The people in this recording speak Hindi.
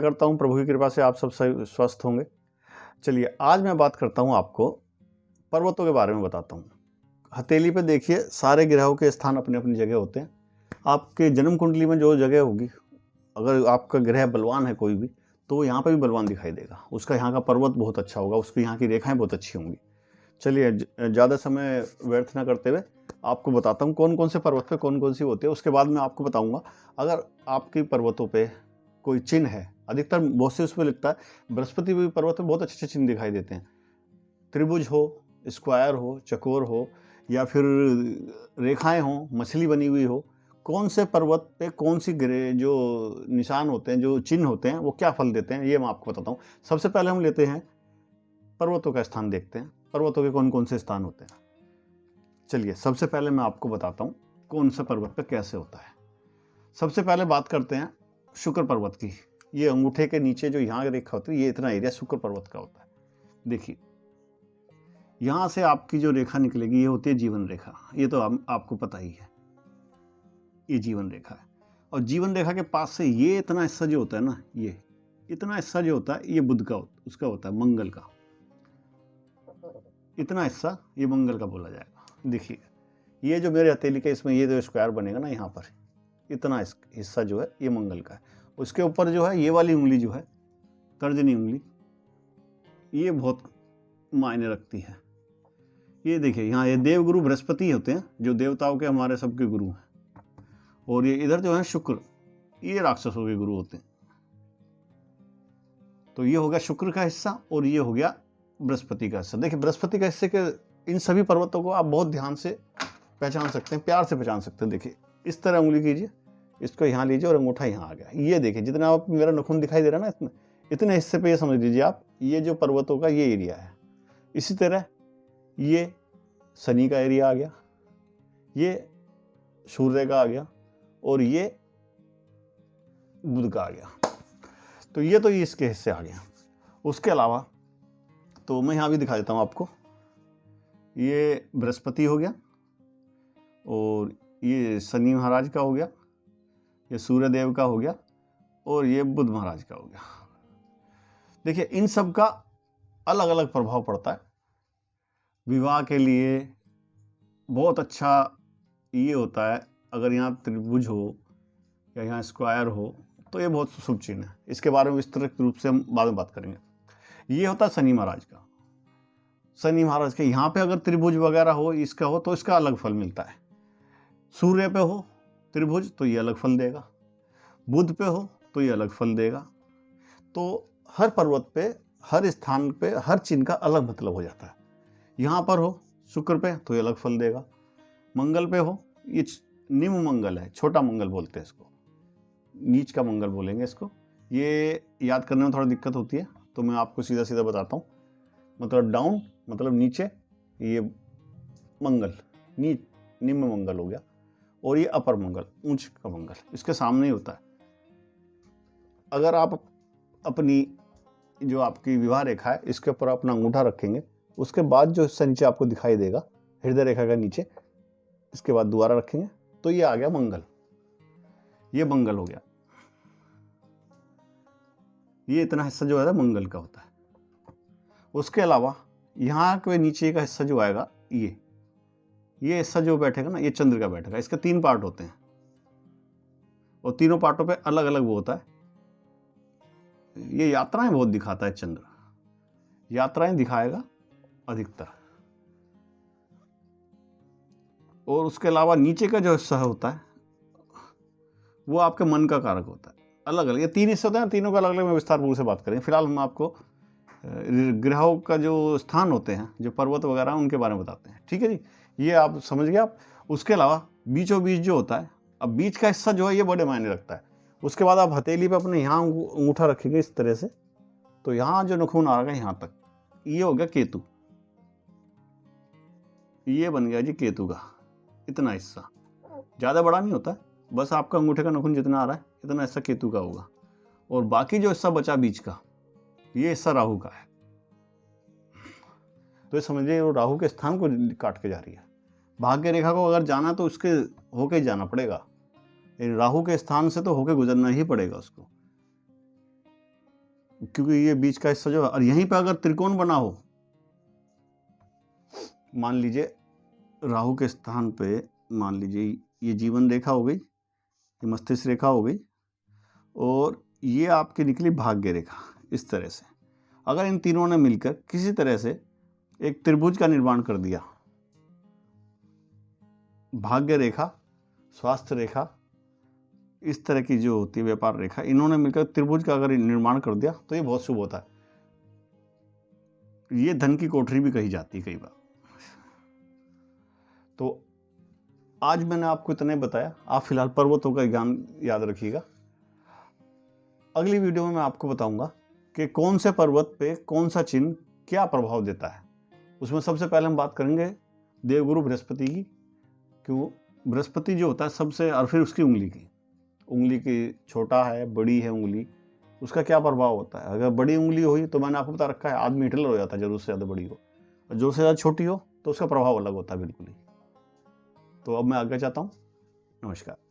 करता हूँ प्रभु की कृपा से आप सब सही स्वस्थ होंगे। चलिए आज मैं बात करता हूँ आपको पर्वतों के बारे में बताता हूँ। हथेली पे देखिए सारे ग्रहों के स्थान अपनी अपनी जगह होते हैं। आपके जन्म कुंडली में जो जगह होगी, अगर आपका ग्रह बलवान है कोई भी, तो यहाँ पे भी बलवान दिखाई देगा। उसका यहाँ का पर्वत बहुत अच्छा होगा, उसकी यहाँ की रेखाएं बहुत अच्छी होंगी। चलिए ज़्यादा समय व्यर्थ न करते हुए आपको बताता हूँ कौन कौन से पर्वत पे कौन कौन सी होती है। उसके बाद मैं आपको बताऊँगा अगर आपकी पर्वतों पे कोई चिन्ह है। अधिकतर बहुत से उसमें लिखता है बृहस्पति भी पर्वत में बहुत अच्छे अच्छे चिन्ह दिखाई देते हैं। त्रिभुज हो, स्क्वायर हो, चकोर हो, या फिर रेखाएं हो, मछली बनी हुई हो, कौन से पर्वत पे कौन सी ग्रह जो निशान होते हैं, जो चिन्ह होते हैं, वो क्या फल देते हैं, ये मैं आपको बताता हूँ। सबसे पहले हम लेते हैं पर्वतों का स्थान, देखते हैं पर्वतों के कौन कौन से स्थान होते हैं। चलिए सबसे पहले मैं आपको बताता हूँ कौन सा पर्वत पे कैसे होता है। सबसे पहले बात करते हैं शुक्र पर्वत की। ये अंगूठे के नीचे जो यहाँ रेखा होती है, ये इतना एरिया शुक्र पर्वत का होता है। देखिए यहाँ से आपकी जो रेखा निकलेगी ये होती है जीवन रेखा। ये तो आपको पता ही है, ये जीवन रेखा है। और जीवन रेखा के पास से ये इतना हिस्सा जो होता है ना, ये इतना हिस्सा जो होता है, ये बुध का उसका होता है, मंगल का। इतना हिस्सा ये मंगल का बोला जाएगा। देखिए ये जो मेरे हथेली के इसमें ये जो स्क्वायर बनेगा ना, यहाँ पर इतना हिस्सा जो है ये मंगल का है। उसके ऊपर जो है ये वाली उंगली जो है, तर्जनी उंगली, ये बहुत मायने रखती है। ये देखिए यहाँ ये देवगुरु बृहस्पति होते हैं, जो देवताओं के हमारे सबके गुरु हैं। और ये इधर जो है शुक्र, ये राक्षसों के गुरु होते हैं। तो ये हो गया शुक्र का हिस्सा और ये हो गया बृहस्पति का हिस्सा। देखिए बृहस्पति का हिस्से के इन सभी पर्वतों को आप बहुत ध्यान से पहचान सकते हैं, प्यार से पहचान सकते हैं। देखिए इस तरह उंगली कीजिए, इसको यहाँ लीजिए और अंगूठा यहाँ आ गया। ये देखिए जितना आप मेरा नाखून दिखाई दे रहा है ना, इतने हिस्से पे ये समझ लीजिए आप, ये जो पर्वतों का ये एरिया है। इसी तरह ये शनि का एरिया आ गया, ये सूर्य का आ गया और ये बुध का आ गया। तो ये इसके हिस्से आ गया। उसके अलावा तो मैं यहाँ भी दिखा देता हूँ आपको। ये बृहस्पति हो गया और ये शनि महाराज का हो गया, ये सूर्य देव का हो गया और ये बुध महाराज का हो गया। देखिए इन सब का अलग अलग प्रभाव पड़ता है। विवाह के लिए बहुत अच्छा ये होता है। अगर यहाँ त्रिभुज हो या यहाँ स्क्वायर हो तो ये बहुत शुभ चिन्ह है। इसके बारे में विस्तृत रूप से हम बाद में बात करेंगे। ये होता है शनि महाराज का। शनि महाराज के यहाँ पे अगर त्रिभुज वगैरह हो, इसका हो, तो इसका अलग फल मिलता है। सूर्य पे हो त्रिभुज तो ये अलग फल देगा, बुध पे हो तो ये अलग फल देगा। तो हर पर्वत पे, हर स्थान पे, हर चिन्ह का अलग मतलब हो जाता है। यहाँ पर हो शुक्र पे तो ये अलग फल देगा, मंगल पे हो, ये निम्न मंगल है, छोटा मंगल बोलते हैं इसको, नीच का मंगल बोलेंगे इसको। ये याद करने में थोड़ा दिक्कत होती है तो मैं आपको सीधा सीधा बताता हूँ। मतलब डाउन मतलब नीचे, ये मंगल निम्न मंगल हो गया, और ये अपर मंगल ऊंच का मंगल, इसके सामने ही होता है। अगर आप अपनी जो आपकी विवाह रेखा है इसके ऊपर अपना अंगूठा रखेंगे, उसके बाद जो हिस्सा नीचे आपको दिखाई देगा हृदय रेखा का नीचे, इसके बाद दोबारा रखेंगे तो ये आ गया मंगल। ये मंगल हो गया। ये इतना हिस्सा जो है मंगल का होता है। उसके अलावा यहाँ के नीचे का हिस्सा जो आएगा, ये हिस्सा जो बैठेगा ना, ये चंद्र का बैठेगा। इसके 3 पार्ट होते हैं और तीनों पार्टों पे अलग अलग वो होता है। ये यात्राएं बहुत दिखाता है चंद्र, यात्राएं दिखाएगा अधिकतर। और उसके अलावा नीचे का जो हिस्सा होता है वो आपके मन का कारक होता है। अलग अलग ये 3 हिस्से होते हैं, तीनों का अलग अलग में विस्तार पूर्व से बात करेंगे। फिलहाल हम आपको ग्रहों का जो स्थान होते हैं, जो पर्वत वगैरह, उनके बारे में बताते हैं। ठीक है जी, ये आप समझ गए आप। उसके अलावा बीचों बीच जो होता है, अब बीच का हिस्सा जो है ये बड़े मायने रखता है। उसके बाद आप हथेली पे अपने यहाँ अंगूठा रखेंगे इस तरह से, तो यहाँ जो नाखून आ रहा है यहाँ तक, ये हो गया केतु। ये बन गया जी केतु का इतना हिस्सा। ज़्यादा बड़ा नहीं होता है, बस आपका अंगूठे का नाखून जितना आ रहा है इतना हिस्सा केतु का होगा। और बाकी जो हिस्सा बचा बीच का, ये हिस्सा राहु का है। तो ये समझिए वो राहु के स्थान को काट के जा रही है। भाग्य रेखा को अगर जाना तो उसके होके ही जाना पड़ेगा, राहु के स्थान से तो होके गुजरना ही पड़ेगा उसको। क्योंकि ये बीच का हिस्सा जो है, और यहीं पे अगर त्रिकोण बना हो, मान लीजिए राहु के स्थान पे, मान लीजिए ये जीवन रेखा हो गई, ये मस्तिष्क रेखा हो गई, और ये आपकी निकली भाग्य रेखा। इस तरह से अगर इन तीनों ने मिलकर किसी तरह से एक त्रिभुज का निर्माण कर दिया, भाग्य रेखा, स्वास्थ्य रेखा, इस तरह की जो होती है व्यापार रेखा, इन्होंने मिलकर त्रिभुज का अगर निर्माण कर दिया तो ये बहुत शुभ होता है। ये धन की कोठरी भी कही जाती है कई बार। तो आज मैंने आपको इतना ही बताया। आप फिलहाल पर्वतों का ज्ञान याद रखिएगा। अगली वीडियो में मैं आपको बताऊंगा कि कौन से पर्वत पे कौन सा चिन्ह क्या प्रभाव देता है। उसमें सबसे पहले हम बात करेंगे देवगुरु बृहस्पति की। क्यों? बृहस्पति जो होता है सबसे, और फिर उसकी उंगली की छोटा है, बड़ी है उंगली, उसका क्या प्रभाव होता है। अगर बड़ी उंगली हुई तो मैंने आपको बता रखा है आदमी हिटलर हो जाता है, जरूरत से ज़्यादा बड़ी हो, और जो से ज़्यादा छोटी हो तो उसका प्रभाव अलग होता है बिल्कुल ही। तो अब मैं आगे चाहता हूँ। नमस्कार।